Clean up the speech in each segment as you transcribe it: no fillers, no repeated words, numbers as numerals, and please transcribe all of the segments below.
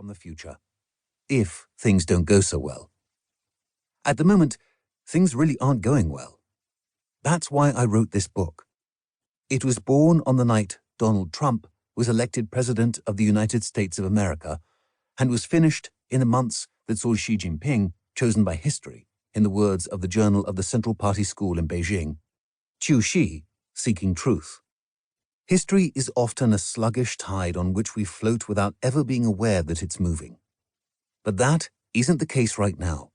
from the future, if things don't go so well. At the moment, things really aren't going well. That's why I wrote this book. It was born on the night Donald Trump was elected President of the United States of America and was finished in the months that saw Xi Jinping chosen by history, in the words of the Journal of the Central Party School in Beijing, Qiu Xi, seeking truth. History is often a sluggish tide on which we float without ever being aware that it's moving. But that isn't the case right now.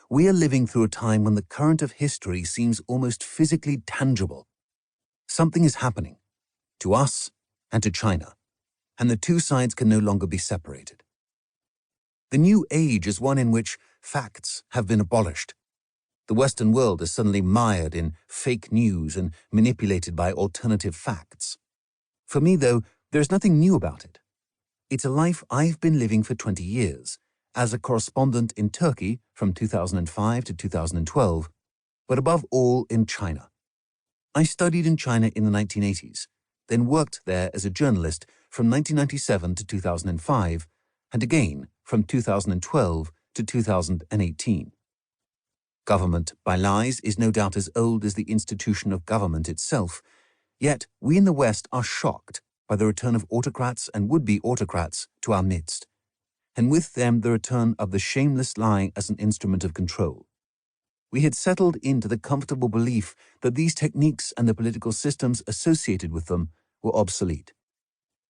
We are living through a time when the current of history seems almost physically tangible. Something is happening, to us and to China, and the two sides can no longer be separated. The new age is one in which facts have been abolished. The Western world is suddenly mired in fake news and manipulated by alternative facts. For me, though, there's nothing new about it. It's a life I've been living for 20 years, as a correspondent in Turkey from 2005 to 2012, but above all in China. I studied in China in the 1980s, then worked there as a journalist from 1997 to 2005, and again from 2012 to 2018. Government by lies is no doubt as old as the institution of government itself, yet we in the West are shocked by the return of autocrats and would-be autocrats to our midst, and with them the return of the shameless lie as an instrument of control. We had settled into the comfortable belief that these techniques and the political systems associated with them were obsolete.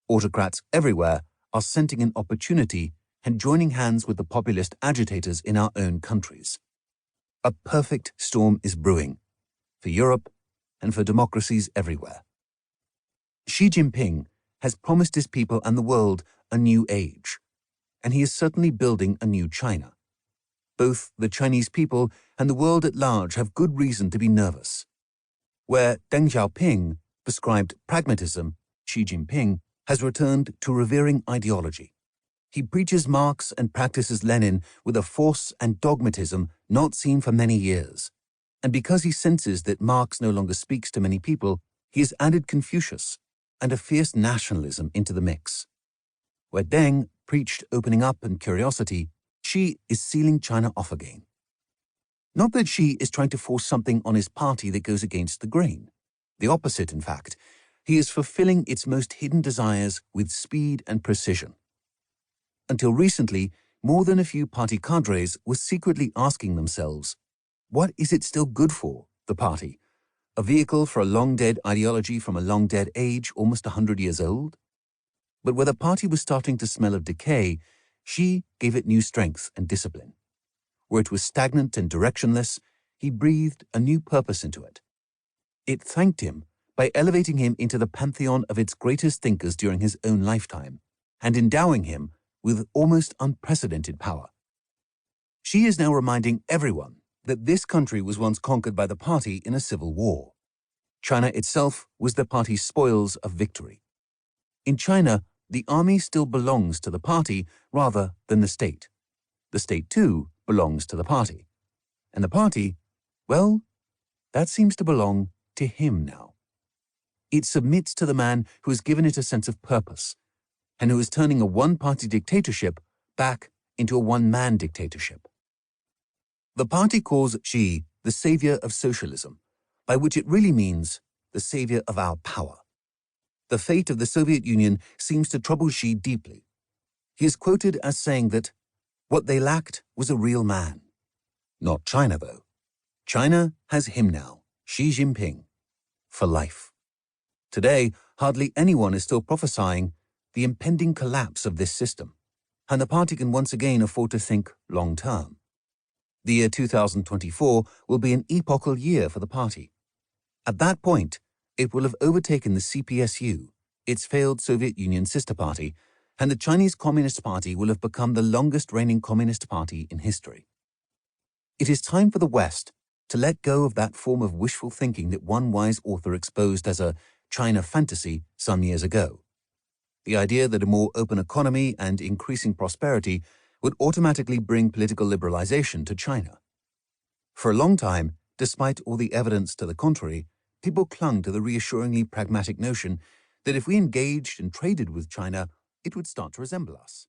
Autocrats everywhere are scenting an opportunity and joining hands with the populist agitators in our own countries. A perfect storm is brewing for Europe and for democracies everywhere. Xi Jinping has promised his people and the world a new age, and he is certainly building a new China. Both the Chinese people and the world at large have good reason to be nervous. Where Deng Xiaoping prescribed pragmatism, Xi Jinping has returned to revering ideology. He preaches Marx and practices Lenin with a force and dogmatism not seen for many years. And because he senses that Marx no longer speaks to many people, he has added Confucius and a fierce nationalism into the mix. Where Deng preached opening up and curiosity, Xi is sealing China off again. Not that Xi is trying to force something on his party that goes against the grain. The opposite, in fact. He is fulfilling its most hidden desires with speed and precision. Until recently, more than a few party cadres were secretly asking themselves, what is it still good for, the party? A vehicle for a long-dead ideology from a long-dead age, almost 100 years old? But where the party was starting to smell of decay, Xi gave it new strength and discipline. Where it was stagnant and directionless, he breathed a new purpose into it. It thanked him by elevating him into the pantheon of its greatest thinkers during his own lifetime, and endowing him with almost unprecedented power. Xi is now reminding everyone that this country was once conquered by the party in a civil war. China itself was the party's spoils of victory. In China, the army still belongs to the party rather than the state. The state, too, belongs to the party. And the party, well, that seems to belong to him now. It submits to the man who has given it a sense of purpose, and who is turning a one-party dictatorship back into a one-man dictatorship. The party calls Xi the savior of socialism, by which it really means the savior of our power. The fate of the Soviet Union seems to trouble Xi deeply. He is quoted as saying that what they lacked was a real man. Not China, though. China has him now, Xi Jinping, for life. Today, hardly anyone is still prophesying the impending collapse of this system, and the party can once again afford to think long-term. The year 2024 will be an epochal year for the party. At that point, it will have overtaken the CPSU, its failed Soviet Union sister party, and the Chinese Communist Party will have become the longest-reigning communist party in history. It is time for the West to let go of that form of wishful thinking that one wise author exposed as a China fantasy some years ago. The idea that a more open economy and increasing prosperity would automatically bring political liberalization to China. For a long time, despite all the evidence to the contrary, people clung to the reassuringly pragmatic notion that if we engaged and traded with China, it would start to resemble us.